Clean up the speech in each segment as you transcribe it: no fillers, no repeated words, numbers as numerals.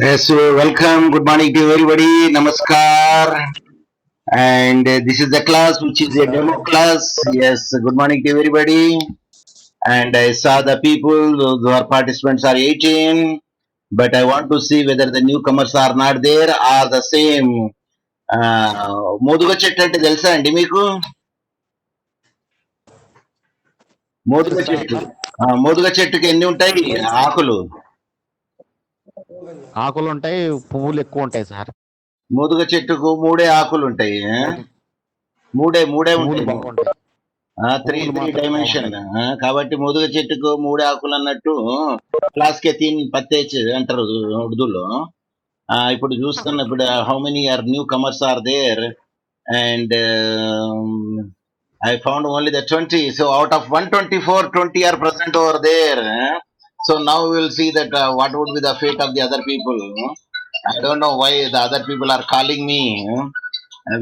Yes, welcome. Good morning to everybody. Namaskar. And this is the class which is a demo Namaskaram. class. Yes, good morning to everybody. And I saw the people, those who are participants are 18. But I want to see whether the newcomers are not there or the same. మోదుగ చెట్టు అంటే తెలుసా అండి మీకు? మోదుగ తెలుసా చెట్టు. మోదుగ చెట్టుకి ఎన్ని ఉంటాయి ఆకులు? ఆకులు ఉంటాయి, పువ్వులు ఎక్కువ ఉంటాయి సార్. మోదుగ చెట్టుకు మూడే ఆకులు ఉంటాయి. మోదు మూడే మూడే పువ్వులు ఉంటాయి. బాగుంటాయి. త్రీ పువ్వులు త్రీ మాత్రం డైమెన్షన్ బాగుంటాయి. కాబట్టి ముదుగ చెట్టుకు మూడు ఆకులు అన్నట్టు క్లాస్ కే తీన్ పత్తే అంటారు ఉర్దూలో. ఇప్పుడు చూస్తున్న ఇప్పుడు how many are newcomers are there and I found only the 20. So out of 124, 20 are present over there. So now we will see that what would be the fate of the other people. I don't know why the other people are calling me.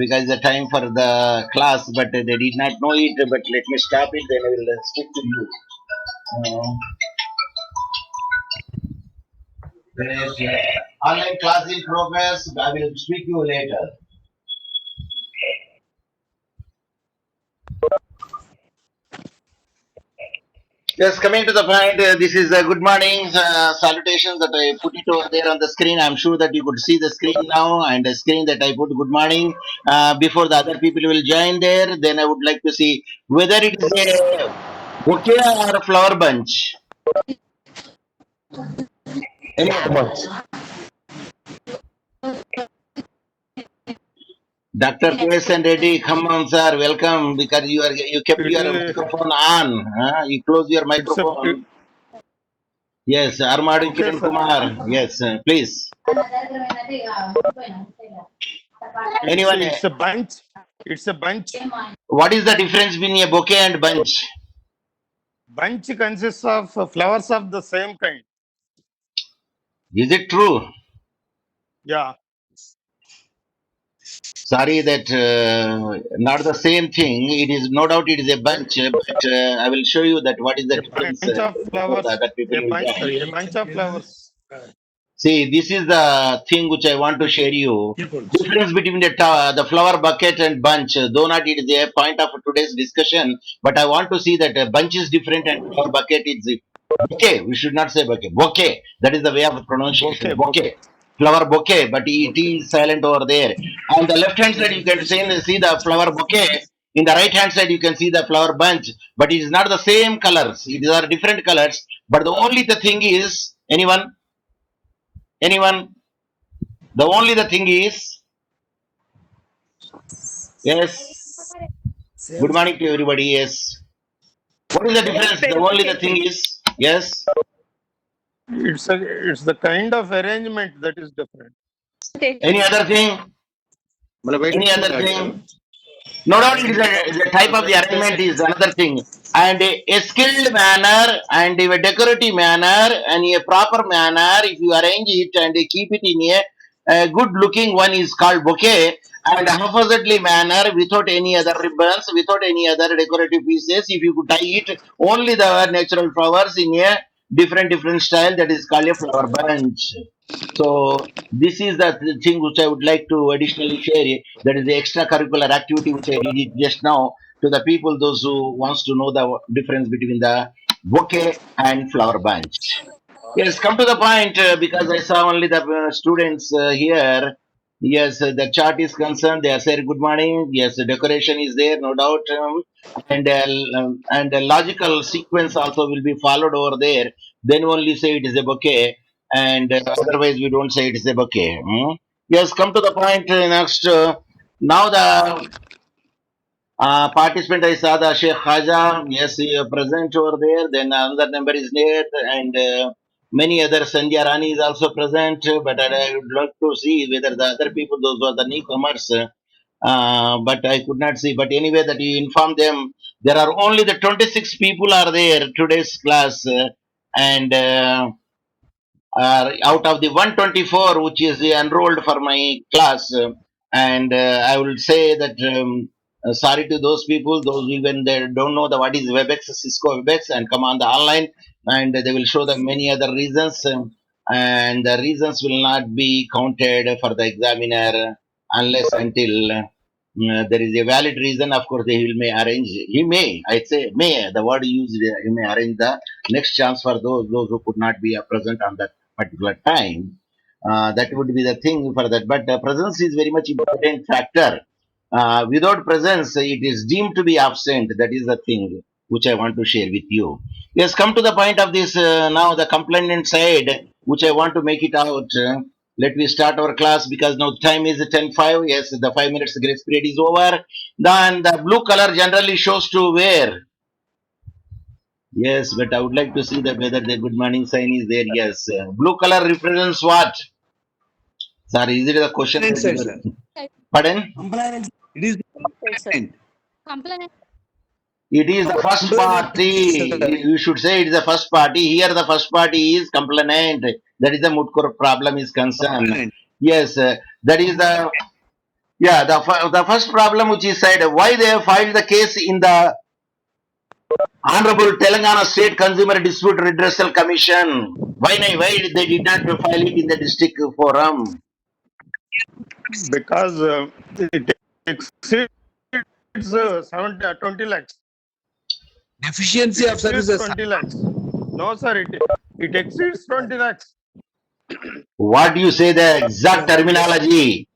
Because the time for the class, but they did not know it. But let me stop it, then I will stick to you. Uh, there is online class in progress. I will speak to you later. Yes, coming to the point, this is a good morning salutation that I put it over there on the screen. I'm sure that you could see the screen now and the screen that I put good morning. Before the other people will join there, then I would like to see whether it is a bouquet or a flower bunch. Anyone? మంచి Dr. KSN Reddy, come on, sir, welcome because you kept It your is. microphone on. You close your It's a. microphone. Yes, Armadu Okay, Kiran sir. Kumar. Yes, please. It's Anyone? it's a bunch. It's a bunch. What is the difference between a bouquet and bunch? Bunch consists of flowers of the same kind. Is it true? Yeah. Sorry, that not the same thing. It is no doubt it is a bunch, but I will show you that what is the A difference bunch of before the flowers. other people A will bunch. join. Sorry, a bunch of flowers. See, this is the thing which I want to share you. Difference between the flower bucket and bunch. Though not it is a point of today's discussion, but I want to see that a bunch is different and flower bucket is bouquet. We should not say bouquet. Bouquet. That is the way of pronunciation. Bouquet. Bouquet. Bouquet. Flower bouquet, but it is silent over there. On the left hand side, you can see the flower bouquet. In the right hand side, you can see the flower bunch, but it is not the same colors. It are different colors. But the only the thing is, anyone, the only the thing is, yes, good morning to everybody. Yes. What is the difference? The only the thing is, yes. It's the kind of arrangement that is different. Any other thing? Any other thing? No doubt it is the type of the arrangement is another thing. And a skilled manner and a decorative manner and a proper manner, if you arrange it and keep it in a good looking one is called bouquet. And haphazardly manner without any other ribbons, without any other decorative pieces, if you could tie it only the natural flowers in a different style, that is called a flower bunch. So this is the thing which I would like to additionally share. That is the extracurricular activity which I did it just now to the people, those who wants to know the difference between the bouquet and flower bunch. Yes, come to the point because I saw only the students here. Yes, the chart is concerned. They are saying good morning. Yes, the decoration is there, no doubt, and the logical sequence also will be followed over there. Then only say it is a bouquet, and otherwise we don't say it is a bouquet. Yes, come to the point next. Now the participant I saw the Sheikh Khaja. Yes, he present over there. Then another number is there, and many other Sandhya Rani is also present. But I would like to see whether the other people, those were the newcomers, but I could not see. But anyway, that you inform them, there are only the 26 people are there today's class, and out of the 124 which is enrolled for my class, and I will say that sorry to those people, those even they don't know the what is WebEx, Cisco WebEx, and come on the online, and they will show them many other reasons. and the reasons will not be counted for the examiner unless until there is a valid reason. Of course, he may arrange. He may, I say, may. The word used, he may arrange the next chance for those who could not be present on that particular time. That would be the thing for that. But presence is very much important factor. Without presence, it is deemed to be absent. That is the thing which I want to share with you. Yes, come to the point of this now, the complainant side, which I want to make it out. Let me start our class because now time is 10:05. Yes, the 5 minutes grace period is over. Then the blue color generally shows to where? Yes, but I would like to see that whether the good morning sign is there. Yes, blue color represents what? Sorry, is it the question? Complainant side, sir. Pardon? Compliance. It is the complainant. Complainant. It is the first party. You should say it is the first party. Here the first party is complainant. That is the moot court problem is concerned. Complainant. Yes, that is the the first problem which is said. Why they have filed the case in the Honorable Telangana State Consumer Dispute Redressal Commission? Why they did not file it in the district forum? Because it exceeds 20 lakhs. Deficiency of Exceeds services. 20 lakhs. No, sir, it exceeds 20 lakhs. What do you say the exact terminology?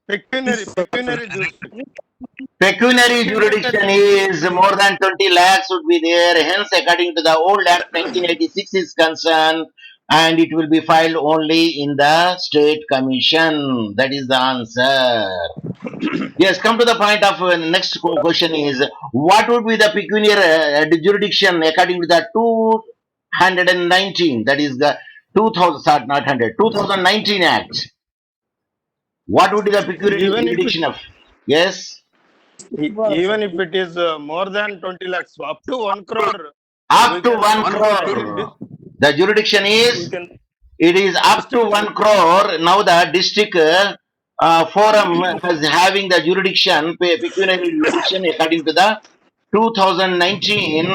Pecuniary jurisdiction. Pecuniary jurisdiction is more than 20 lakhs would be there. Hence, according to the old Act 1986 is concerned, and it will be filed only in the state commission. That is the answer. Yes, come to the point of next question is what would be the pecuniary jurisdiction according to the 219, that is the 2000, not 100, 2019 Act. What would be the pecuniary Even if it- jurisdiction of? Yes, Even if it is more than 20 lakhs, up to 1 crore. up we to can- 1 we crore. can- The jurisdiction we is, can- it is up to 1 crore. Now the district forum is having the jurisdiction, pecuniary jurisdiction according to the 2019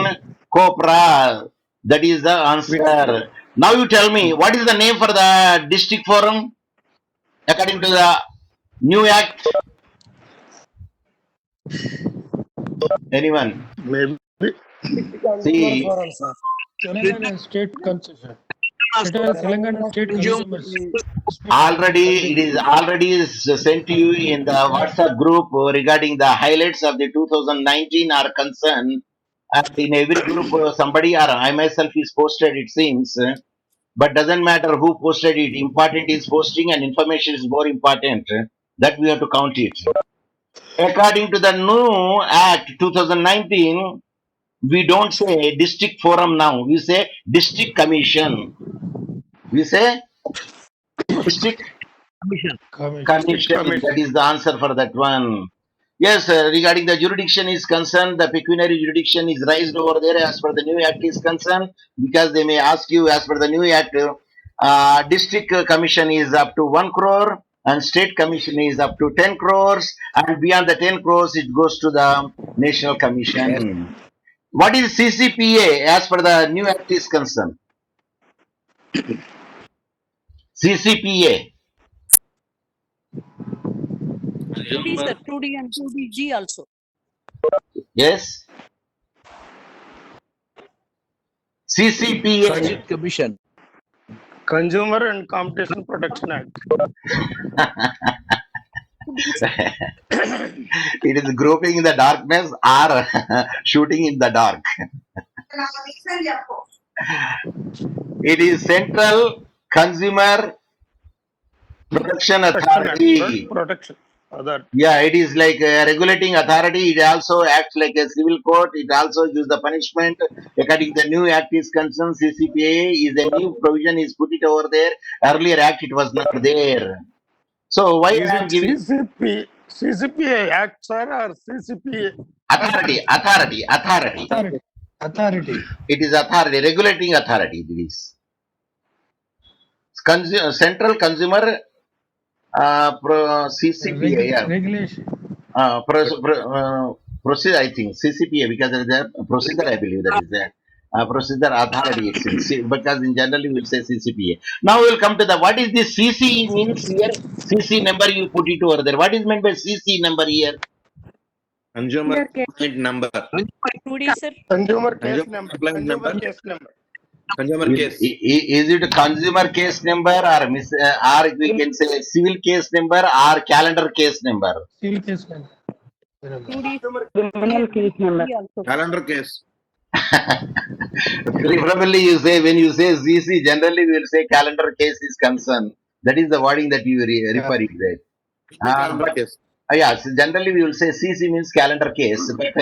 COPRA. That is the answer. Now you tell me, what is the name for the district forum according to the new act? Anyone? Maybe See, Telangana state concession. Telangana state consumers. already it is already sent to you in the WhatsApp group regarding the highlights of the 2019 are concerned. And in every group, somebody or I myself is posted, it seems. But doesn't matter who posted it. Important is posting, and information is more important. That we have to count it. According to the new Act 2019, we don't say district forum now. We say district commission. We say district commission. That is the answer for that one. Yes, regarding the jurisdiction is concerned, the pecuniary jurisdiction is raised over there as per the new act is concerned, because they may ask you as per the new act, district commission is up to 1 crore and state commission is up to 10 crores, and beyond the 10 crores it goes to the national commission. What is CCPA as per the new act is concerned? CCPA. 2D, sir. 2D and 2DG also. Yes. CCPA. Budget Commission. Consumer and Competition Protection Act. It is groping in the darkness or shooting in the dark. It is Central Consumer Protection Authority. Protection. Other. Yeah, it is like a regulating authority. It also acts like a civil court. It also gives the punishment. According to the new act is concerned, CCPA is a new provision is put it over there. Earlier act it was not there. So why Is I am it giving CCPA Act, sir, or CCPA? authority? Authority. It is authority, regulating authority. It is Central Consumer CCPA. Yeah. Regulation. Procedure, I think CCPA, because there is a procedure, I believe that is there. procedure authority exchange. Because in general we will say CCPA. Now we will come to the what is this CC means here. CC number you put it over there. What is meant by CC number here? Consumer complaint number. 2D, sir. Consumer case Consumer number. complaint Consumer number. case number. Consumer case. Is it a consumer case number or or we can say civil case number or calendar case number? Civil case number. 2D. Criminal case number. G also. Calendar case. Preferably you say when you say CC, generally we will say calendar case is concerned. That is the wording that you refer it there. Calendar But case. yes, generally we will say CC means calendar case. But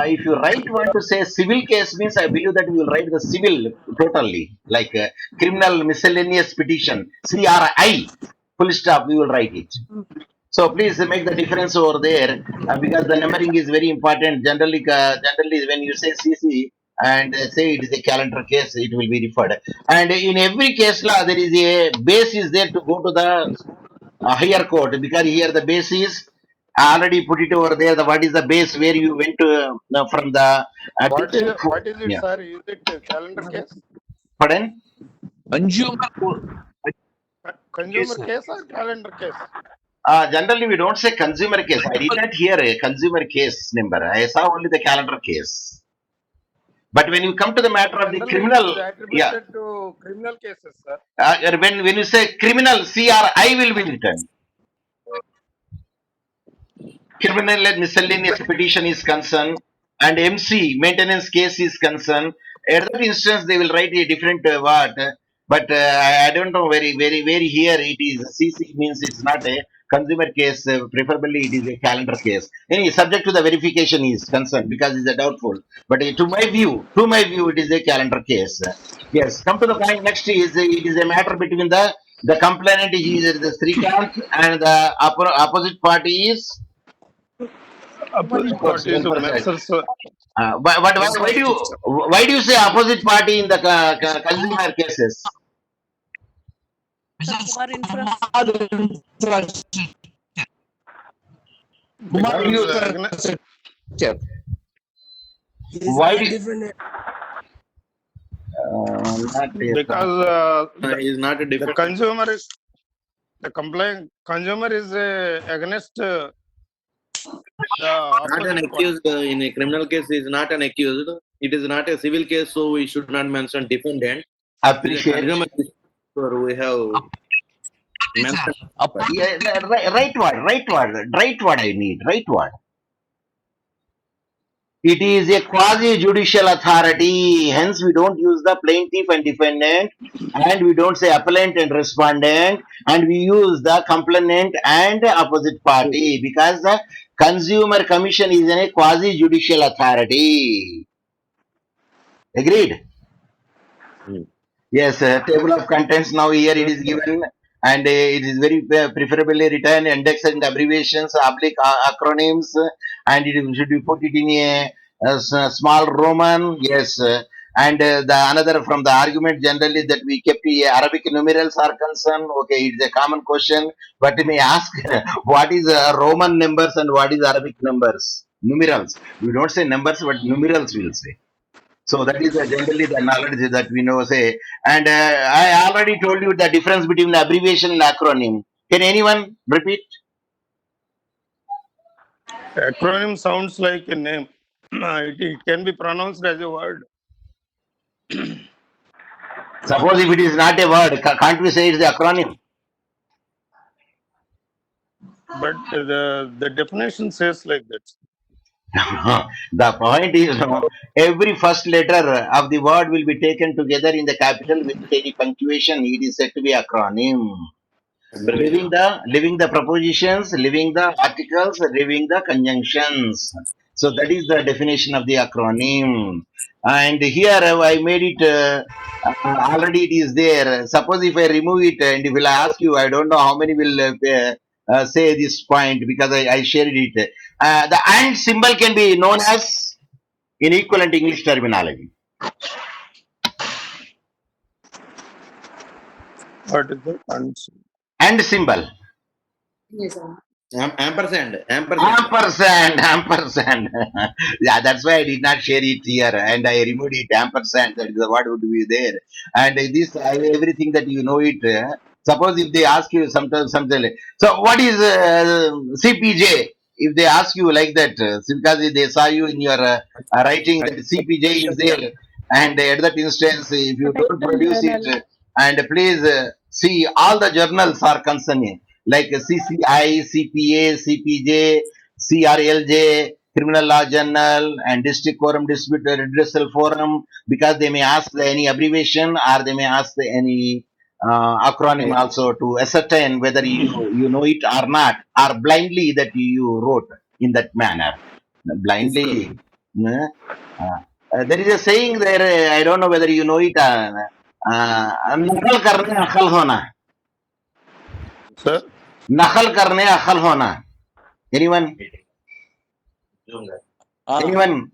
if you want to say civil case means, I believe that we will write the civil totally, like criminal miscellaneous petition, CRI, full stop, we will write it. So please make the difference over there because the numbering is very important. Generally, when you say CC and say it is a calendar case, it will be referred. And in every case law, there is a base is there to go to the higher court because here the base is already put it over there. The what is the base where you went to from the What is it, yeah. sir? Is it a calendar case? Pardon? Consumer Consumer Yes, case or calendar case? Generally, we don't say consumer case. I did not hear a consumer case number. I saw only the calendar case. But when you come to the matter of the Generally, criminal, it is attributed to criminal cases, sir. when you say criminal, CRI will be written. Criminal and miscellaneous petition is concerned, and MC maintenance case is concerned. At that instance, they will write a different word. But I don't know very here it is. CC means it's not a consumer case. Preferably, it is a calendar case. Any subject to the verification is concerned because it's a doubtful. But to my view, it is a calendar case. Yes. Come to the point. Next is it is a matter between the complainant is the Srikanth and the opposite party is. Opposite party is Messrs. But why do you say opposite party in the consumer cases? Kumar Infrastructure. Why do you infrastructure. why do you, not a- Because Is not a the different. consumer is the complaint. Consumer is against the Not an opposite party. accused in a criminal case is not an accused. It is not a civil case, so we should not mention defendant. It is a appreciate. consumer case, so we have mentioned. Yeah, right word. I need right word. It is a quasi-judicial authority. Hence, we don't use the plaintiff and defendant, and we don't say appellant and respondent, and we use the complainant and opposite party because the consumer commission is a quasi-judicial authority. Agreed? Hmm. Yes, table of contents now here it is given, and it is very preferably written index and abbreviations, oblique acronyms, and it should be put it in a small Roman. Yes, and the another from the argument generally that we kept Arabic numerals are concerned. Okay, it's a common question, but you may ask what is Roman numbers and what is Arabic numbers? Numerals. We don't say numbers, but numerals we will say. So that is generally the knowledge that we know say. And I already told you the difference between abbreviation and acronym. Can anyone repeat? Acronym sounds like a name. It can be pronounced as a word. Suppose if it is not a word, can't we say it's the acronym? But the definition says like that. The point is every first letter of the word will be taken together in the capital without any punctuation. It is said to be acronym. Leaving the prepositions, leaving the articles, leaving the conjunctions. So that is the definition of the acronym. And here I made it already. It is there. Suppose if I remove it and if I ask you, I don't know how many will say this point because I shared it. The and symbol can be known as in equivalent English terminology. What is the answer? And symbol. Ampersand. Ampersand. Yeah, that's why I did not share it here, and I removed it. Ampersand. That is the word would be there, and this everything that you know it. Suppose if they ask you something. So what is CPJ? If they ask you like that, because they saw you in your writing that CPJ is there, and at that instance, if you don't produce it, and please see all the journals are concerning like CCI, CPA, CPJ, CRLJ, Criminal Law Journal, and District Quorum Dispute Redressal Forum, because they may ask any abbreviation or they may ask any acronym also to ascertain whether you know it or not, or blindly that you wrote in that manner. Blindly. There is a saying there, I don't know whether you know it. नकल करने अकल होना Sir, नकल करने अकल होना anyone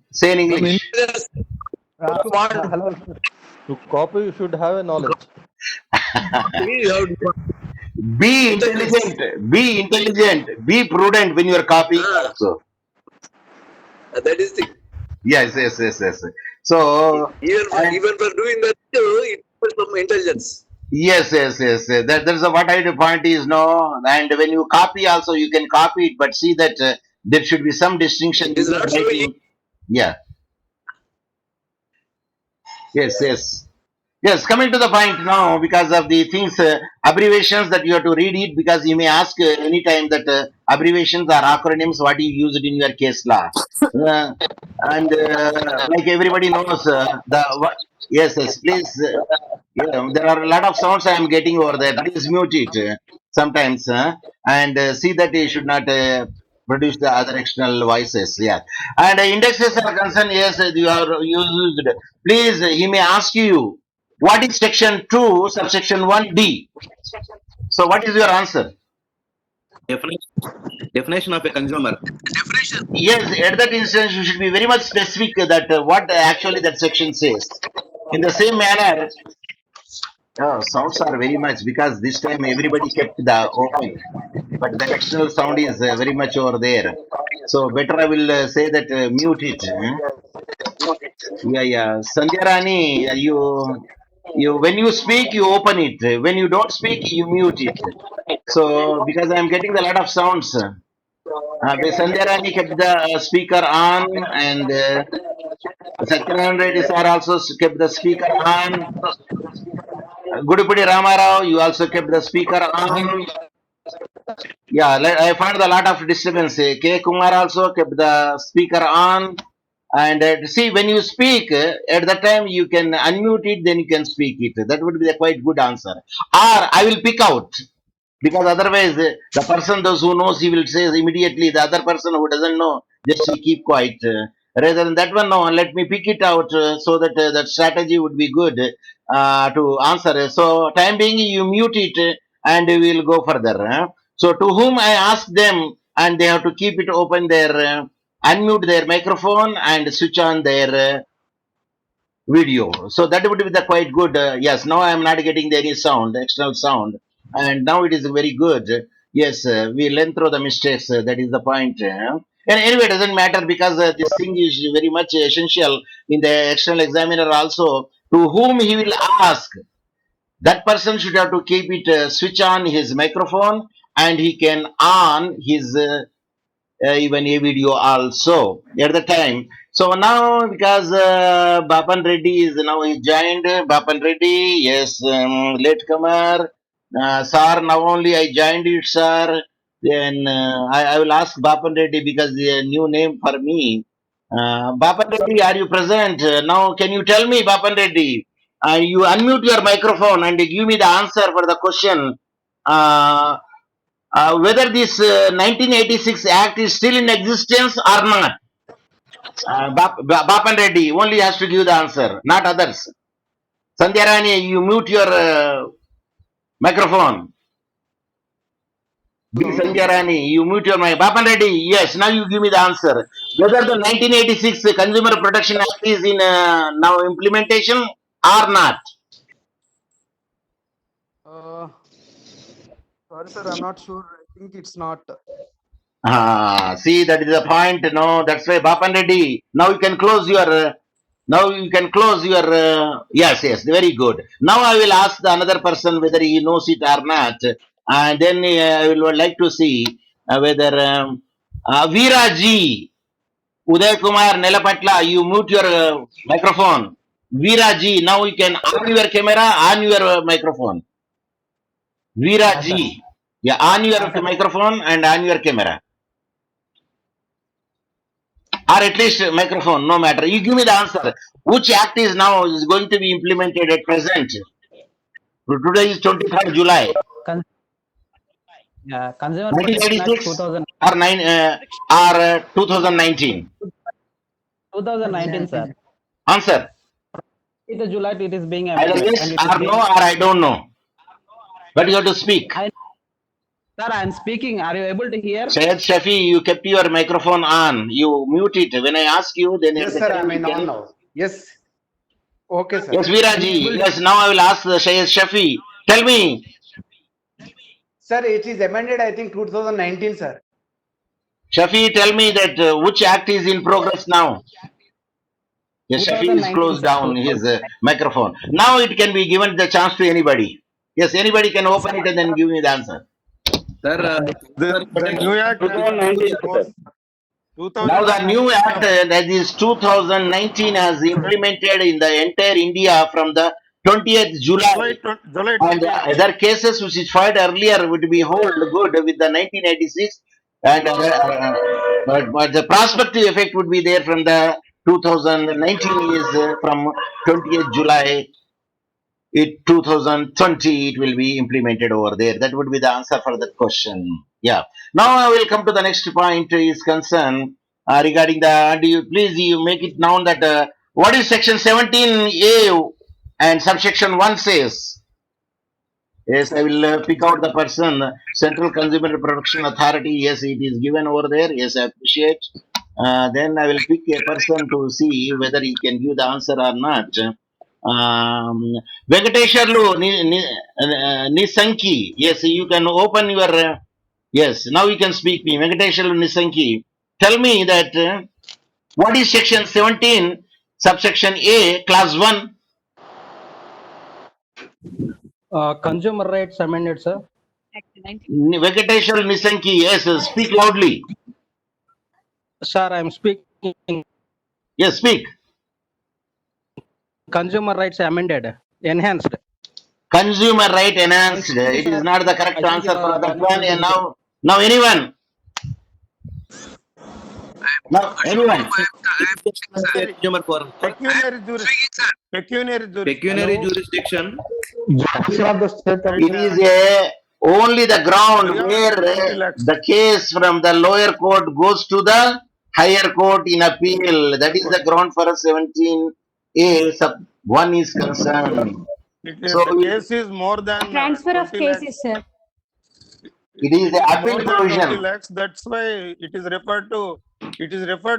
say in English Hello, sir. To copy, you should have a knowledge. be intelligent be prudent when you are copying also. That is the Yes. So and- even for doing that, it was some intelligence. yes. That's what I the point is no, and when you copy also you can copy it, but see that there should be some distinction It is between not so writing. Yeah. Yes, coming to the point now, because of the things, abbreviations that you have to read it, because you may ask anytime that abbreviations or acronyms, what you used in your case law. And like everybody knows, yes, please, yeah, there are a lot of sounds I am getting over there. Please mute it sometimes, and see that you should not produce the other external voices. Yeah, and indexes are concerned. Yes, you are used. Please, he may ask you what is section 2, subsection 1D. So, what is your answer? Definition of a consumer. Definition. Yes, at that instance, you should be very much specific that what actually that section says. In the same manner, sounds are very much because this time everybody kept the open, but the external sound is very much over there. So, better I will say that mute it. Yeah. Sandhya Rani, you when you speak, you open it. When you don't speak, you mute it. So, because I am getting a lot of sounds. Sandhya Rani kept the speaker on, and Satyanarayana Reddy sir also kept the speaker on. Gudupudi Ramarao, you also kept the speaker on. Yeah, I found a lot of disturbance. K. Kumar also kept the speaker on. And see, when you speak, at that time you can unmute it, then you can speak it. That would be a quite good answer. Or I will pick out, because otherwise the person those who knows he will say immediately, the other person who doesn't know just he keep quiet, rather than that one. No, let me pick it out, so that that strategy would be good to answer. So time being you mute it, and we will go further. So to whom I ask them, and they have to keep it open their unmute their microphone and switch on their video. So that would be the quite good. Yes, now I am not getting any sound, external sound, and now it is very good. Yes, we learn through the mistakes. That is the point. And anyway, it doesn't matter, because this thing is very much essential in the external examiner also. To whom he will ask, that person should have to keep it switch on his microphone, and he can on his even a video also at the time. So now, because Bapan Reddy is now he joined, Bapan Reddy, yes, latecomer, sir. Now only I joined it, sir. Then I will ask Bapan Reddy, because the new name for me. Bapan Reddy, are you present? Now, can you tell me, Bapan Reddy? You unmute your microphone and give me the answer for the question. Whether this 1986 Act is still in existence or not. Bapan Reddy only has to give the answer, not others. Sandhya Rani, you mute your microphone. B. Sandhya Rani, you mute your mic. Bapan Reddy, yes, now you give me the answer. Whether the 1986 Consumer Protection Act is in now implementation or not. Sorry, sir, I'm not sure. I think it's not. See, that is the point. No, that's why Bapan Reddy. Now you can close your. Now you can close your. Yes, yes, very good. Now I will ask the another person whether he knows it or not, and then I will like to see whether Veera Ji, Uday Kumar Nelapatla, you mute your microphone. Veera Ji, now you can on your camera, on your microphone. Veera Ji, yeah, on your microphone and on your camera. Or at least microphone, no matter. You give me the answer. Which act is now is going to be implemented at present? Today is 23rd July, Con- Consumer Protection Act 1986 2000, or 2019. 2019, sir. Answer. It is July, it is being Either amended, yes and it is or being. no or I don't know. But you have to speak. I, sir, I am speaking. Are you able to hear? Syed Shafi, you kept your microphone on. You mute it. When I ask you, then Yes, at the sir, time I'm you in on can. now. Yes. Okay, sir. Yes, Are you Veeraji. able to? Yes, now I will ask the Syed Shafi. Tell me, Sir, it is amended, I think, 2019, sir. Shafi, tell me that which act is in progress now? Yes, Shafi is 2019, closed sir. down his microphone. Now it can be given the chance to anybody. Yes, anybody can open it and then give me the answer. Sir, The new act is more. Now the new 2019. act that is 2019 has implemented in the entire India from the 20th July. July And 20th. other cases which is filed earlier would be hold good with the 1986, and but the prospective effect would be there from the 2019 is from 20th July. 2020 it will be implemented over there. That would be the answer for that question. Yeah. Now I will come to the next point is concern regarding the. Do you please you make it known that what is section 17A and subsection 1 says? Yes, I will pick out the person, Central Consumer Protection Authority. Yes, it is given over there. Yes, I appreciate. Then I will pick a person to see whether he can give the answer or not. Venkatesharlu Nisanki. Yes, you can open your. Yes, now you can speak me. Venkatesharlu Nisanki. Tell me that what is section 17, subsection A, class 1? Consumer rights amended, sir. Act 19. Venkatesharlu Nisanki. Yes, speak loudly. Sir, I am speaking. Yes, speak. Consumer rights amended, enhanced. Consumer right enhanced. One second, It is sir. not the correct I think answer you for are that one. And confusing. now anyone, now anyone. Sir, consumer forum. Pecuniary speaking, sir. Pecuniary Hello. jurisdiction. Jurisdiction of the state And It is a only the ground where 320 lakhs. the case from the lower court goes to the higher court in appeal. That is the ground for 17A sub 1 is concerned. So The case is more than Transfer of 20 lakhs. cases, sir. it is the It is appeal more than 20 provision. lakhs. That's why it is referred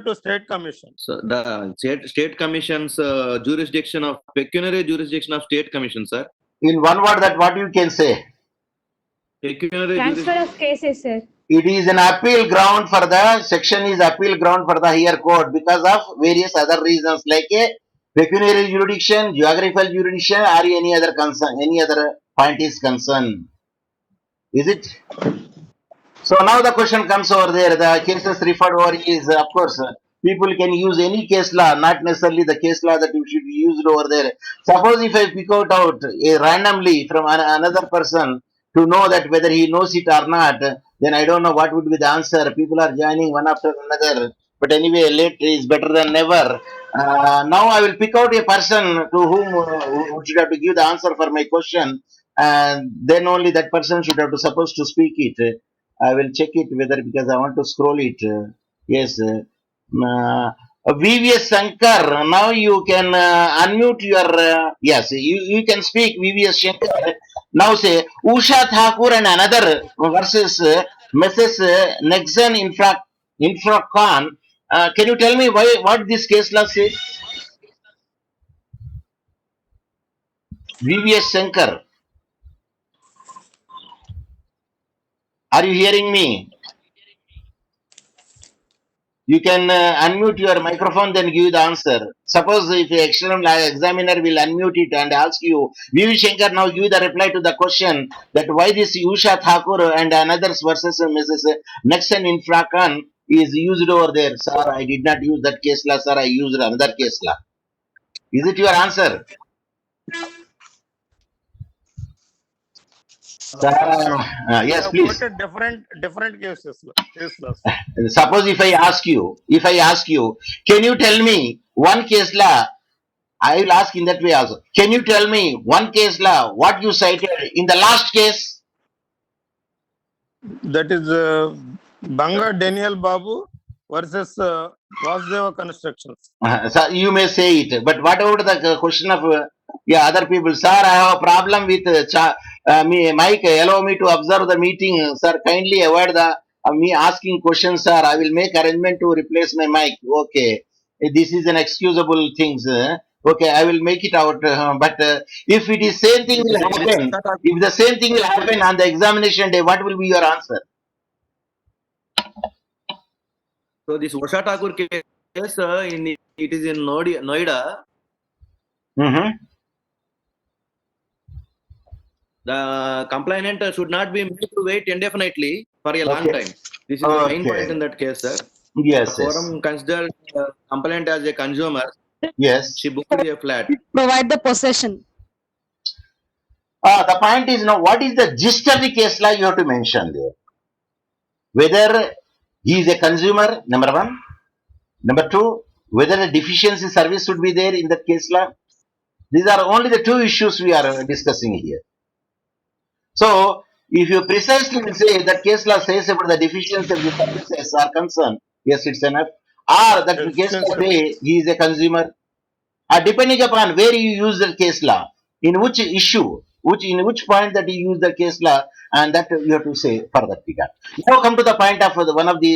to state commission. So the state commission's jurisdiction of pecuniary jurisdiction of state commission, sir. In one word, that what you can say. Pecuniary Transfer of cases, sir. It is an appeal ground for the section is appeal ground for the higher court because of various other reasons like a pecuniary jurisdiction, geographical jurisdiction, or any other concern, any other point is concerned. Is it? So now the question comes over there. The cases referred over is of course people can use any case law, not necessarily the case law that you should be used over there. Suppose if I pick out randomly from another person to know that whether he knows it or not, then I don't know what would be the answer. People are joining one after another. But anyway, late is better than never. Now I will pick out a person to whom who should have to give the answer for my question, and then only that person should have to supposed to speak it. I will check it whether because I want to scroll it. Yes. VVS Shankar, now you can unmute your. Yes, you can speak VVS Shankar. Now say Usha Thakur and another versus Mrs. Nexon Infracon. Can you tell me what this case law says? VVS Shankar. Are you hearing me? You can unmute your microphone, then give the answer. Suppose if the external examiner will unmute it and ask you, V.V. Shankar, now give the reply to the question that why this Usha Thakur and another's versus Mrs. Nexon Infrakan is used over there. Sir, I did not use that case law, sir. I used another case law. Is it your answer? Sir, yes, have please. quoted different cases. Case laws. Suppose if I ask you, can you tell me one case law? I will ask in that way also. Can you tell me one case law, what you cited in the last case? That is Banga Daniel Babu versus Vasudeva Constructions. So you may say it, but what about the question of other people? Sir, I have a problem with Mike. Allow me to observe the meeting, sir. Kindly avoid the me asking questions, sir. I will make arrangement to replace my mic. Okay, this is an excusable thing. Okay, I will make it out. But if it is same thing will happen, if the same thing will happen on the examination day, what will be your answer? So this Usha Thakur case, it is in Noida. Mm-hmm. The complainant should not be made to wait indefinitely for a long Okay. time. This is the main Okay. point in that case, sir. Yes. The Yes. forum considered complainant as a consumer. Yes. She booked a flat. Provide the possession. The point is now, what is the gist of the case law you have to mention there? Whether he is a consumer, number one. Number two, whether a deficiency service should be there in that case law. These are only the two issues we are discussing here. So, if you precisely will say that case law says about the deficiency of the services are concerned, yes, it's enough. Or that Yes, case yes, law sir. say he is a consumer. Depending upon where you use the case law, in which issue, in which point that you use the case law, and that you have to say for that regard. Now come to the point of one of the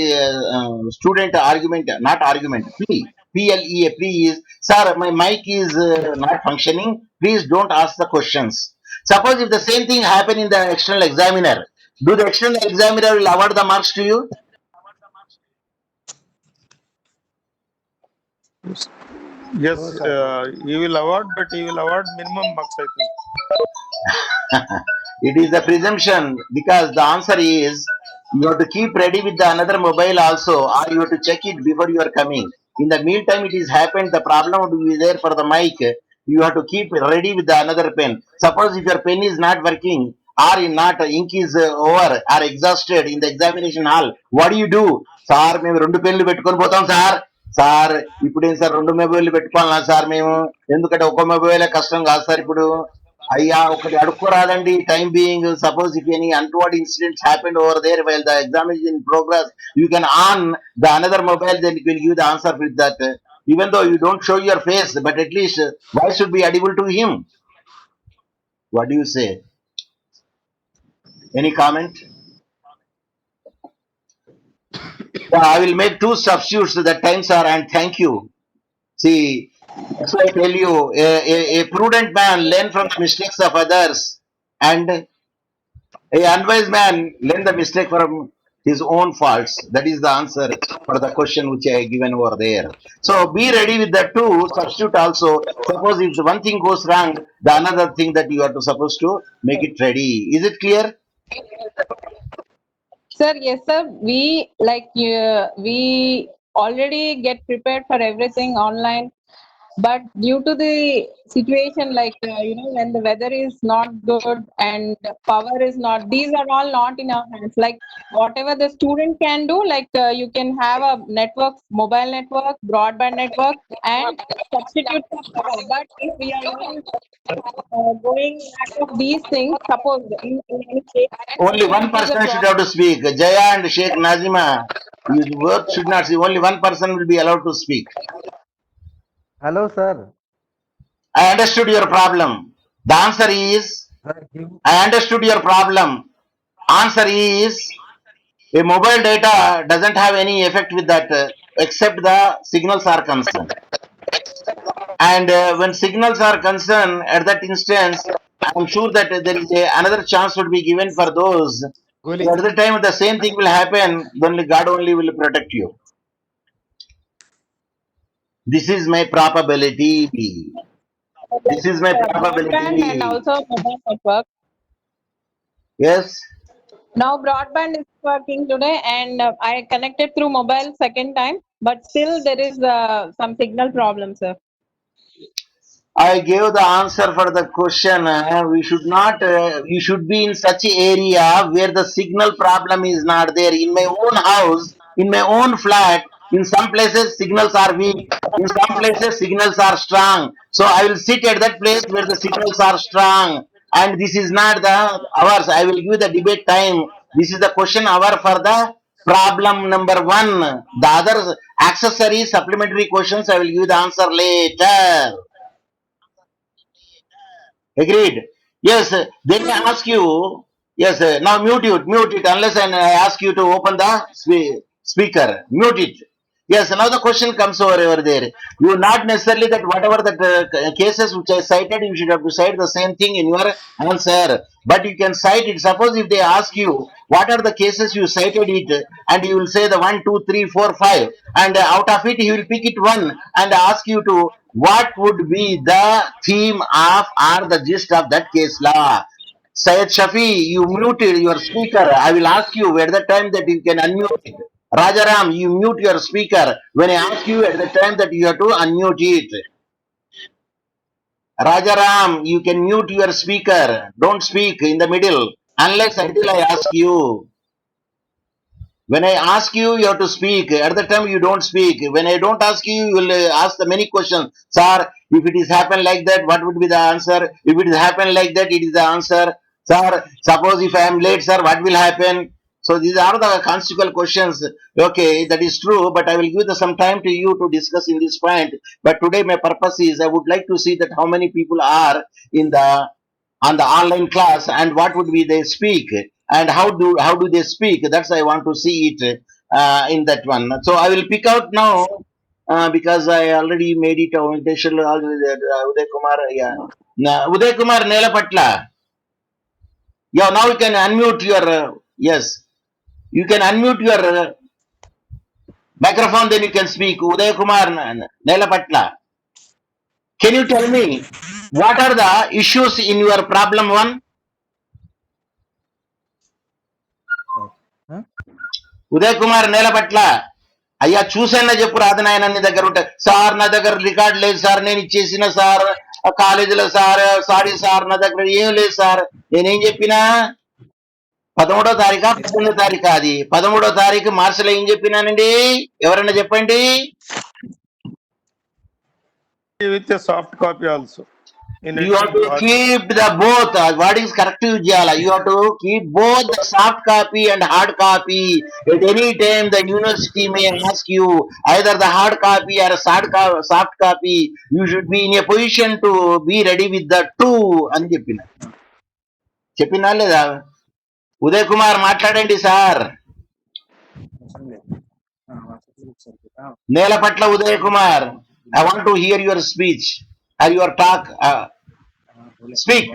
student argument, not argument, plea. PLEA, plea is, sir, my mic is not functioning. Please don't ask the questions. Suppose if the same thing happen in the external examiner, do the external examiner will award the marks to you? Yes, he will award, but he will award minimum marks, I think. It is a presumption because the answer is you have to keep ready with the another mobile also, or you have to check it before you are coming. In the meantime, it is happened, the problem would be there for the mic. You have to keep ready with the another pen. Suppose if your pen is not working, or in not ink is over or exhausted in the examination hall, what do you do? Sir మేము రెండు పెన్లు పెట్టుకొని పోతాం sir. Sir ఇప్పుడేం sir రెండు mobile పెట్టుకోవాలా sir మేము, ఎందుకంటే ఒక మొబైలే కష్టం కాదు సార్ ఇప్పుడు. అయ్యా ఒకటి అడుక్కోరాదండి time being. Suppose if any untoward incidents happened over there while the examination in progress, you can on the another mobile, then you can give the answer with that. Even though you don't show your face, but at least voice should be audible to him. What do you say? Any comment? I will make two substitutes that time, sir, and thank you. See, that's why I tell you, a prudent man learn from the mistakes of others, and a unwise man learn the mistake from his own faults. That is the answer for the question which I given over there. So be ready with that too. Substitute also. Suppose if the one thing goes wrong, the another thing that you are to supposed to make it ready. Is it clear? Sir, yes, sir. We already get prepared for everything online, but due to the situation, when the weather is not good and power is not, these are all not in our hands. Like whatever the student can do, you can have a network, mobile network, broadband network, and substitute for power. But if we are going back of these things, suppose in any case, Only one person should have to speak. Jaya and Sheikh Nazima, you both should not see. Only one person will be allowed to speak. Hello, sir. I understood your problem. The answer is, I understood your problem. Answer is, a mobile data doesn't have any effect with that, except the signals are concerned. And when signals are concerned, at that instance, I'm sure that there is another chance would be given for those. At the time, the same thing will happen. Only God only will protect you. This is my probability. This is my Broadband and probability. also mobile network. Yes. Now broadband is working today, and I connected through mobile second time, but still there is some signal problem, sir. I gave the answer for the question. We should not, you should be in such an area where the signal problem is not there. In my own house, in my own flat, in some places signals are weak. In some places signals are strong. So I will sit at that place where the signals are strong. And this is not the hours. I will give the debate time. This is the question hour for the problem number 1. The other accessory supplementary questions I will give the answer later. Agreed. Yes, they may ask you. Yes, now mute it unless I ask you to open the speaker. Mute it. Yes, now the question comes over there. You not necessarily that whatever the cases which I cited, you should have to cite the same thing in your answer. But you can cite it. Suppose if they ask you what are the cases you cited it, and you will say the 1, 2, 3, 4, 5, and out of it he will pick it one and ask you to what would be the theme of or the gist of that case law. Syed Shafi, you muted your speaker. I will ask you at the time that you can unmute it. Rajaram, you mute your speaker when I ask you at the time that you have to unmute it. Rajaram, you can mute your speaker. Don't speak in the middle unless until I ask you. When I ask you, you have to speak. At the time, you don't speak. When I don't ask you, you will ask the many questions. Sir, if it is happened like that, what would be the answer? If it is happened like that, it is the answer. Sir, suppose if I am late, sir, what will happen? So these are the consequential questions. Okay, that is true, but I will give some time to you to discuss in this point. But today my purpose is I would like to see that how many people are in the on the online class and what would be they speak and how do they speak. That's I want to see it in that one. So I will pick out now because I already made it invitation Uday Kumar. Yeah, Uday Kumar Nelapatla. Yeah, now you can unmute your yes, you can unmute your microphone, then you can speak. Uday Kumar Nelapatla, can you tell me what are the issues in your problem 1? Uday Kumar Nelapatla అయ్యా చూసన్నా చెప్పు రాదు నాయన నీ దగ్గర ఉంటే. Sir నా దగ్గర record లేదు సార్, నేను ఇచ్చేసిన సార్ కాలేజీలో సార్, సారీ సార్ నా దగ్గర ఏం లేదు సార్. నేనేం చెప్పినా 13వ తారీఖా 18వ తారీఖా? అది 13వ తారీఖు మార్చిలో ఏం చెప్పినానండి? ఎవరన్నా చెప్పండి. With a soft copy also. You have to keep the both. What is correct you చేయాలి? You have to keep both the soft copy and hard copy. At any time the university may ask you either the hard copy or soft copy. You should be in a position to be ready with the two అని చెప్పినా లేదా? ఉదయ్ కుమార్ మాట్లాడండి sir. Nelapatla Uday Kumar, I want to hear your speech or your talk. Speak.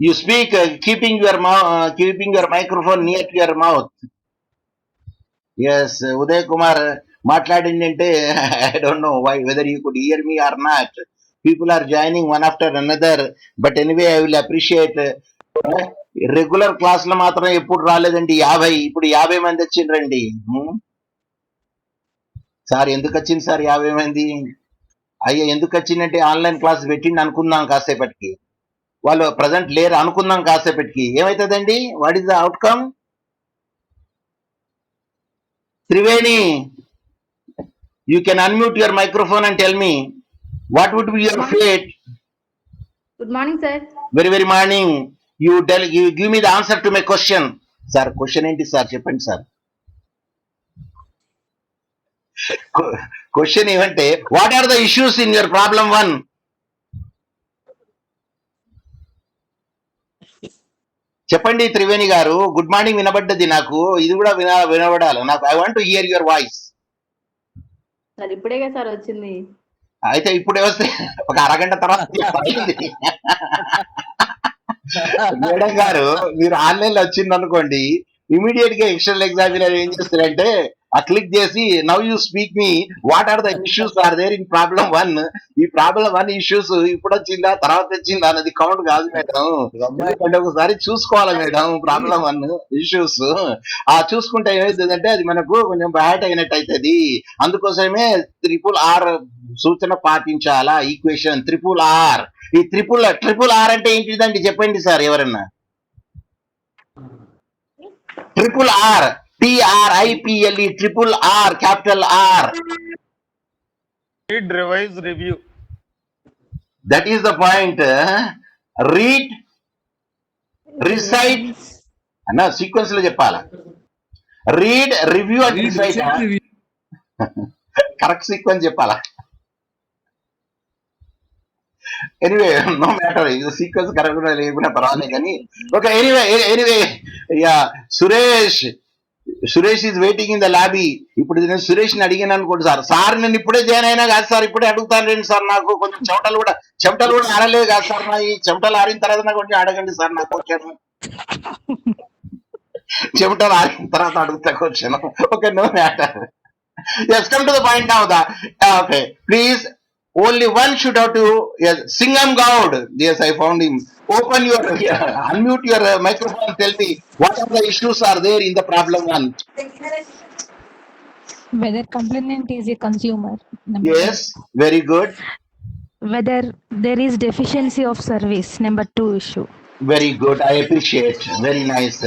You speak keeping your microphone near to your mouth. Yes, Uday Kumar మాట్లాడిందంటే I don't know whether you could hear me or not. People are joining one after another, but anyway I will appreciate. Regular class లో మాత్రం ఎప్పుడు రాలేదండి 50, ఇప్పుడు 50 మంది వచ్చిండ్రండి. Sir ఎందుకు వచ్చింది sir 50 మంది? అయ్యా ఎందుకు వచ్చిందంటే ఆన్లైన్ క్లాస్ పెట్టిండి అనుకుందాం కాసేపటికి, వాళ్ళు ప్రజెంట్ లేరు అనుకుందాం కాసేపటికి, ఏమవుతుందండి? What is the outcome? Triveni, you can unmute your microphone and tell me what would be your fate. Good morning, sir. Very morning. You give me the answer to my question. Sir, question ఏంటి sir చెప్పండి sir. Question ఏమంటే what are the issues in your problem 1? చెప్పండి త్రివేణి గారు. Good morning వినబడ్డది నాకు, ఇది కూడా వినబడాలి నాకు. I want to hear your voice. Sir ఇప్పుడే కదా సార్ వచ్చింది. అయితే ఇప్పుడే వస్తే ఒక అరగంట తర్వాత మేడం గారు మీరు ఆన్లైన్ లో వచ్చింది అనుకోండి, ఇమీడియట్ గా ఎక్స్టర్నల్ ఎగ్జామినర్ ఏం చేస్తారంటే ఆ క్లిక్ చేసి now you speak me what are the issues are there in problem 1. ఈ ప్రాబ్లం 1 ఇష్యూస్ ఇప్పుడు వచ్చిందా తర్వాత వచ్చిందా అన్నది కౌంట్ కాదు మేడం. ఎందుకంటే ఒకసారి చూసుకోవాలి మేడం ప్రాబ్లం 1 ఇష్యూస్. ఆ చూసుకుంటే ఏమవుతుందంటే అది మనకు కొంచెం బ్యాట్ అయినట్టు అవుతుంది. అందుకోసమే RRR సూచన పాటించాలా. Equation RRR. ఈ ట్రిపుల్ R అంటే ఏంటిదండి చెప్పండి సార్ ఎవరన్నా. RRR TRIPLE capital R. Read, revise, review. That is the point. Read, recite అన్న సీక్వెన్స్ లో చెప్పాలా. Read, review and recite. Correct sequence చెప్పాలా. ఎనీవే నో మ్యాటర్, ఇది సీక్వెన్స్ కరెక్ట్ లేకుండా పర్వాలేదు కానీ okay. Anyway yeah Suresh is waiting in the lobby. ఇప్పుడు నేను సురేష్ని అడిగాను అనుకోండి సార్ నేను ఇప్పుడే జాయిన్ అయినా కాదు సార్, ఇప్పుడే అడుగుతాను రండి సార్, నాకు కొంచెం చెమటలు కూడా ఆడలేదు కాదు సార్, నా ఈ చెమటలు ఆడిన తర్వాత నాకు కొంచెం అడగండి సార్ నాకు వచ్చాను. చెమటలు ఆడిన తర్వాత అడుగుతా question. Okay no matter. Yes, come to the point now. Okay, please. Only one should have to. Yes, Singham Gaud. Yes, I found him. Open your, unmute your microphone. Tell me what are the issues are there in the problem 1. Whether complainant is a consumer. Yes, very good. Whether there is deficiency of service. Number 2 issue. Very good. I appreciate. Very nice.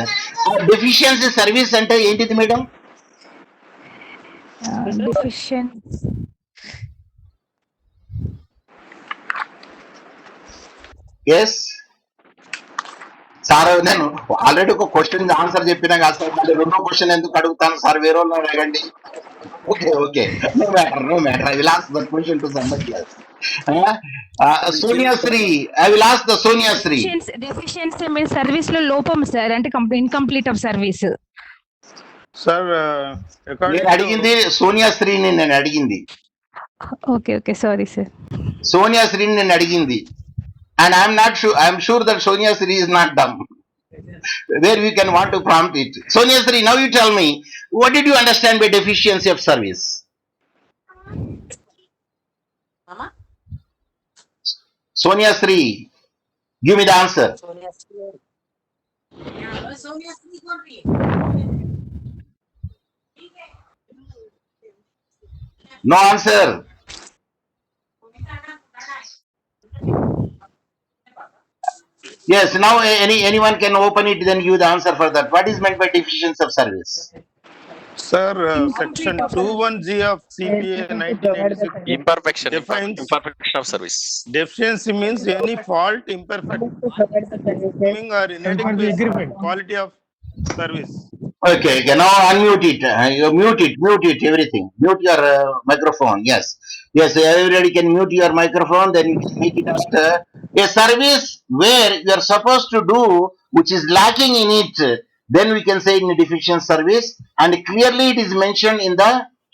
Deficiency service అంటే ఏంటిది madam? Deficient. Yes sir, నేను already ఒక question answer చెప్పినా కాదు sir, మళ్ళీ రెండో question ఎందుకు అడుగుతాను సార్, వేరే వాళ్ళు అడగండి. Okay no matter, I will ask that question to somebody else. Soniyashri, I will ask the Soniyashri. Deficiency means service లో లోపం సార్, అంటే incomplete of service. సార్ నేను అడిగింది సోనియాశ్రీని, నేను అడిగింది Okay, sorry sir. సోనియాశ్రీని నేను అడిగింది. And I'm sure that Sonia Sri is not dumb. Where we can want to prompt it. Sonia Sri, now you tell me, what did you understand by deficiency of service? Mama? Sonia Sri, give me the answer. Sonia Sri is not here. No answer. Yes, now anyone can open it, then give the answer for that. What is meant by deficiency of service? Sir, section 21G of CPA 1986 Imperfection defines of service. deficiency means any fault, imperfecting or inadequate quality of service. Okay, now unmute it. You mute it, everything. Mute your microphone. Yes, everybody can mute your microphone, then you can make it after. A service where you are supposed to do, which is lacking in it, then we can say in a deficient service, and clearly it is mentioned in the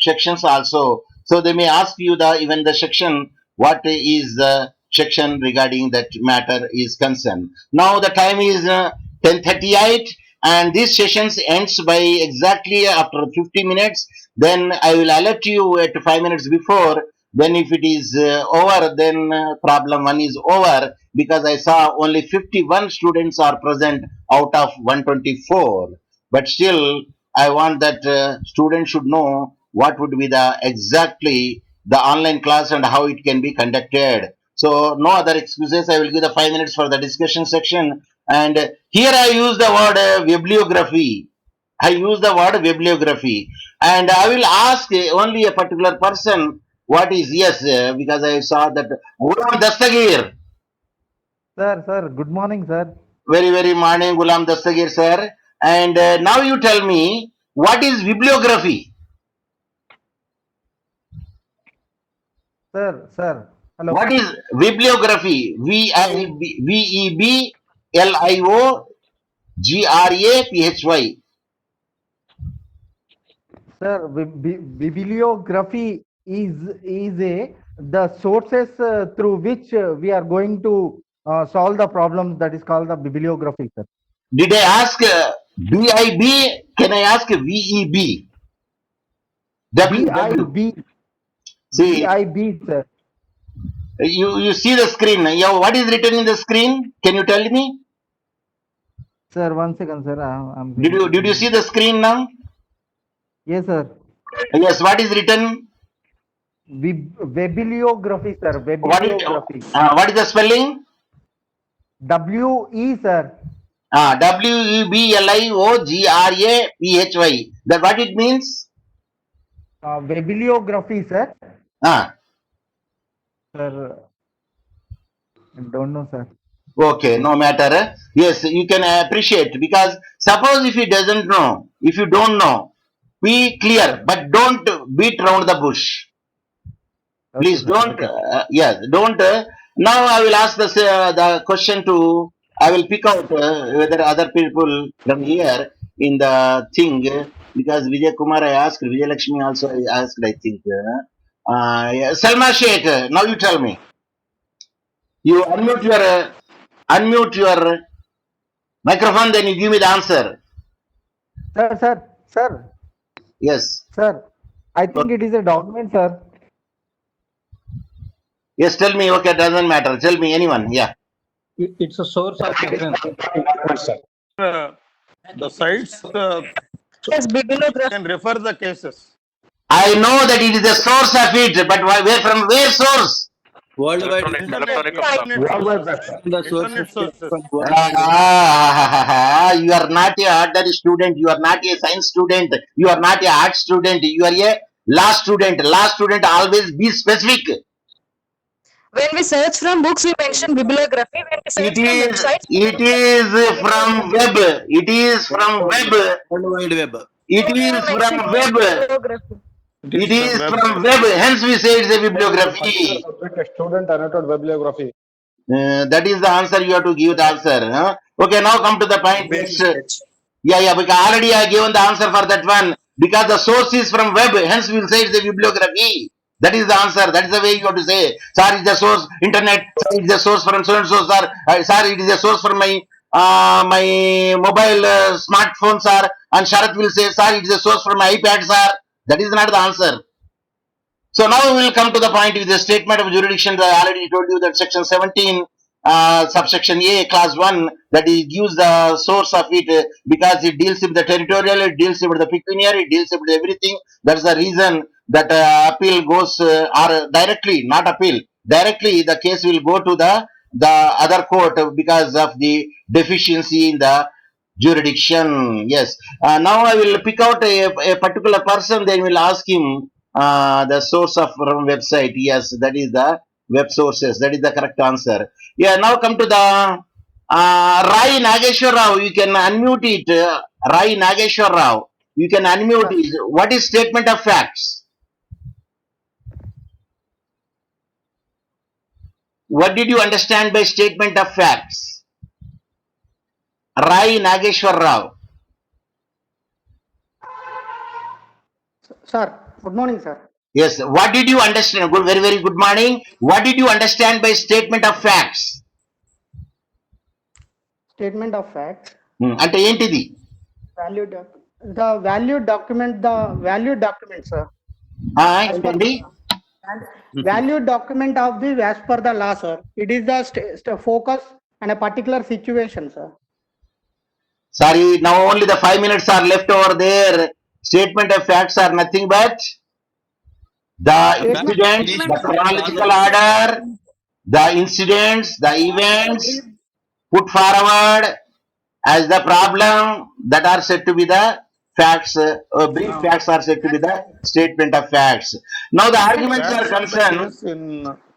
sections also. So they may ask you even the section, what is the section regarding that matter is concerned. Now the time is 10:38. And this session ends by exactly after 50 minutes. Then I will alert you at 5 minutes before. Then if it is over, then problem 1 is over, because I saw only 51 students are present out of 124. But still, I want that students should know what would be exactly the online class and how it can be conducted. So no other excuses. I will give the 5 minutes for the discussion section. And here I use the word bibliography. And I will ask only a particular person what is, because I saw that Ghulam Dastagir. Sir, good morning, sir. Very, very morning, Ghulam Dastagir, sir. And now you tell me, what is bibliography? Sir, hello. What is bibliography? VIBLIOGRAPHY. Sir, bibliography is the sources through which we are going to solve the problems that is called the bibliography, sir. Did I ask BIB? Can I ask VEB? BIB, See, BIB, sir. you see the screen. Yeah, what is written in the screen? Can you tell me? Sir, 1 second, sir. I'm Did you see the screen now? Yes, sir. Yes. What is written? Bibliography, sir. Bibliography. What is the spelling? WE, sir. WEBLIOGRAPHY. That what it means? Bibliography, sir. Sir, I don't know, sir. Okay, no matter. Yes, you can appreciate, because suppose if he doesn't know, if you don't know, be clear, but don't beat around the bush. Please don't. Yes, don't. Now I will ask the question to. I will pick out whether other people from here in the thing, because Vijay Kumar I asked, Vijay Lakshmi also I asked, I think. Yeah. Salma Sheikh, now you tell me. You unmute your microphone, then you give me the answer. Sir. Yes. Sir, I think it is a document, sir. Yes, tell me. Okay, doesn't matter. Tell me, anyone. Yeah. It's a source of reference. The sites Yes, bibliography. can refer the cases. I know that it is the source of it, but where from where source? Worldwide. The sources Internet sources. from worldwide. You are not a ordinary student. You are not a science student. You are not a art student. You are a law student. Law student always be specific. When we search from books, we mention bibliography. When we search from websites, It is from web. It is from web. World Wide Web. It is from web. bibliography. It is from web. Hence we say it's a bibliography. Student annotated bibliography. That is the answer. You have to give the answer. Huh? Okay, now come to the point. Yeah, because already I given the answer for that one. Because the source is from web, hence we will say it's a bibliography. That is the answer. That is the way you have to say. Sir, it's the source internet. Sir, it's the source from so and so. Sir, sir, it is the source from my my mobile smartphone, sir. And Sharat will say, sir, it is the source from my iPad, sir. That is not the answer. So now we will come to the point with the statement of jurisdiction. I already told you that section 17, subsection A, clause 1, that it gives the source of it because it deals with the territorial, it deals with the pecuniary, it deals with everything. That's the reason that appeal goes, or directly, not appeal, directly the case will go to the other court because of the deficiency in the jurisdiction. Yes. Now I will pick out a particular person, then we'll ask him the source of from website. Yes, that is the web sources. That is the correct answer. Yeah, now come to the Rai Nageshwar Rao. You can unmute it. Rai Nageshwar Rao. You can unmute it. What is statement of facts? What did you understand by statement of facts? Rai Nageshwar Rao. Sir, good morning, sir. Yes, what did you understand? Good, very, very good morning. What did you understand by statement of facts? Statement of fact. అంటే ఏంటిది? The value document, sir. చెప్పండి. Value document of the as per the law, sir. It is the focus on a particular situation, sir. Sorry, now only the 5 minutes are left over there. Statement of facts are nothing but the incidents, the chronological order, the incidents, the events put forward as the problem that are said to be the facts, brief facts are said to be the statement of facts. Now the arguments are concerned. In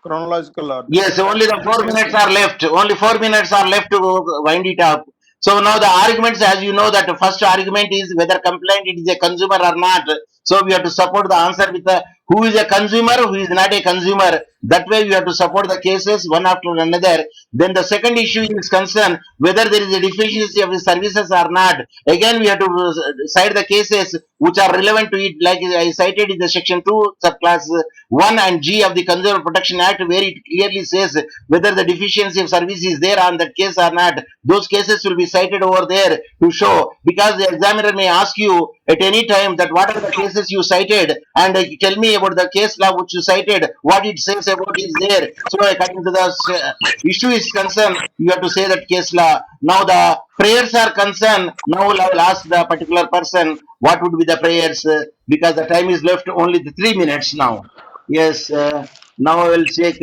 chronological order. Yes, only the 4 minutes are left. Only 4 minutes are left to wind it up. So now the arguments, as you know, that the first argument is whether complaint it is a consumer or not. So we have to support the answer with who is a consumer, who is not a consumer. That way you have to support the cases one after another. Then the second issue is concerned whether there is a deficiency of the services or not. Again, we have to cite the cases which are relevant to it, like I cited in the section 2, subclass 1 and G of the Consumer Protection Act, where it clearly says whether the deficiency of service is there on that case or not. Those cases will be cited over there to show, because the examiner may ask you at any time that what are the cases you cited, and tell me about the case law which you cited, what it says about is there. So according to the issue is concerned, you have to say that case law. Now the prayers are concerned, now I will ask the particular person what would be the prayers, because the time is left only the 3 minutes now. Yes, now I will check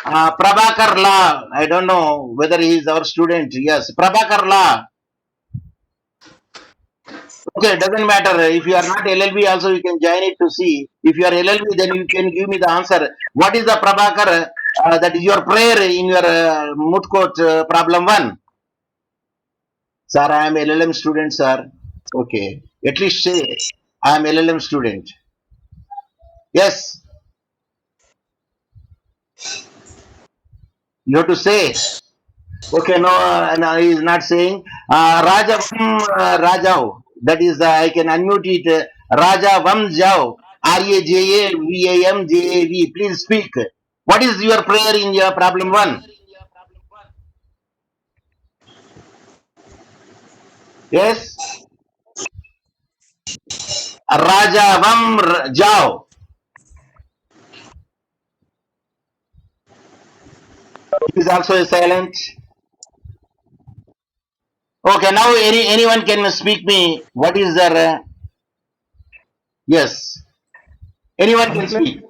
Prabhakar La. I don't know whether he is our student. Yes, Prabhakar La. Okay, doesn't matter. If you are not LLB also, you can join it to see. If you are LLB, then you can give me the answer. What is the Prabhakar? That is your prayer in your moot court problem 1. Sir, I am LLM student, sir. Okay, at least say I am LLM student. Yes, you have to say. Okay, no, he is not saying. Rajavam Rajao. That is, I can unmute it. Rajavam Jao. RAJAVAMJAV. Please speak. What is your prayer in your problem 1? Yes? Rajavam Jao. It is also a silent. Okay, now anyone can speak me. What is their yes? Anyone can speak.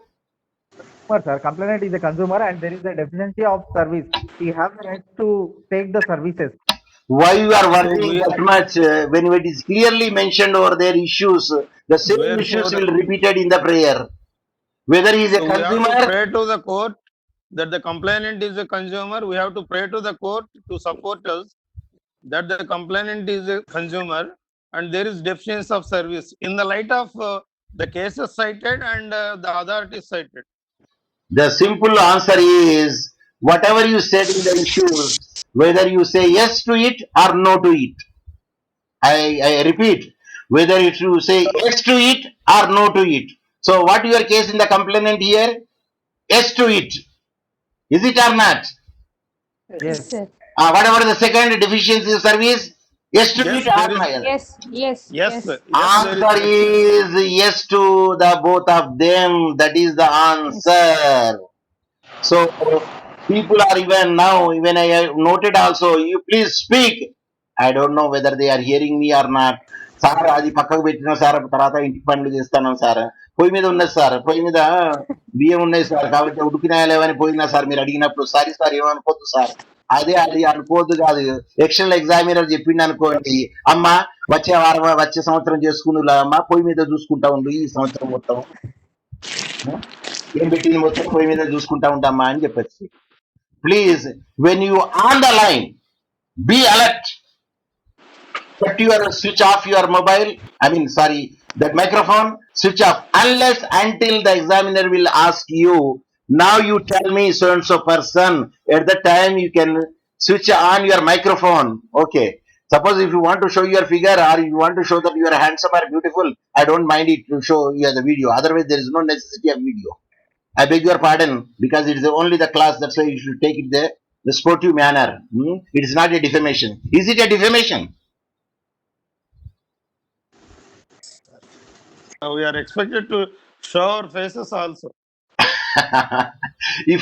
Sir, complainant is a consumer and there is a deficiency of service. He has the right to take the services. Why you are So worrying we, that much when it is clearly mentioned over their issues? The same issues wherefore, will repeated in the prayer. Whether he is a so we have to consumer, pray to the court that the complainant is a consumer. We have to pray to the court to support us that the complainant is a consumer and there is deficiency of service in the light of the cases cited and the authorities cited. the simple answer is whatever you said in the issues, whether you say yes to it or no to it. I repeat, whether you say yes to it or no to it. So what your case in the complainant here? Yes to it. Is it or not? Yes. Whatever the second deficiency of service, yes to Yes, it or there is. not? Yes, yes, there Answer is. is yes to the both of them. That is the answer. So people are even now, even I have noted also, you please speak. I don't know whether they are hearing me or not. Sir అది పక్కకు పెట్టిన sir తర్వాత ఇంటికి పనులు చేస్తాను sir. పొయ్యి మీద ఉన్నది సార్, పొయ్యి మీద బియ్యం ఉన్నాయి సార్, కాబట్టి ఉడికినాయా లేవని పోయినా సార్ మీరు అడిగినప్పుడు. సారీ సార్ ఏమనుకోవద్దు సార్, అదే అది అనుకోవద్దు కాదు. ఎక్స్టర్నల్ ఎగ్జామినర్ చెప్పిండు అనుకోండి, అమ్మా వచ్చే వారం వచ్చే సంవత్సరం చేసుకుని అమ్మా పొయ్యి మీద చూసుకుంటా ఉండు ఈ సంవత్సరం మొత్తం ఏం పెట్టింది మొత్తం పొయ్యి మీద చూసుకుంటా ఉంటామ్మా అని చెప్పచ్చు. Please, when you on the line, be alert. Cut your switch off your mobile. That microphone, switch off unless until the examiner will ask you. Now you tell me so and so person. At that time you can switch on your microphone. Okay. Suppose if you want to show your figure or you want to show that you are handsome or beautiful, I don't mind it to show you the video. Otherwise, there is no necessity of video. I beg your pardon because it is only the class. That's why you should take it the sportive manner. It is not a defamation. Is it a defamation? We are expected to show our faces also. If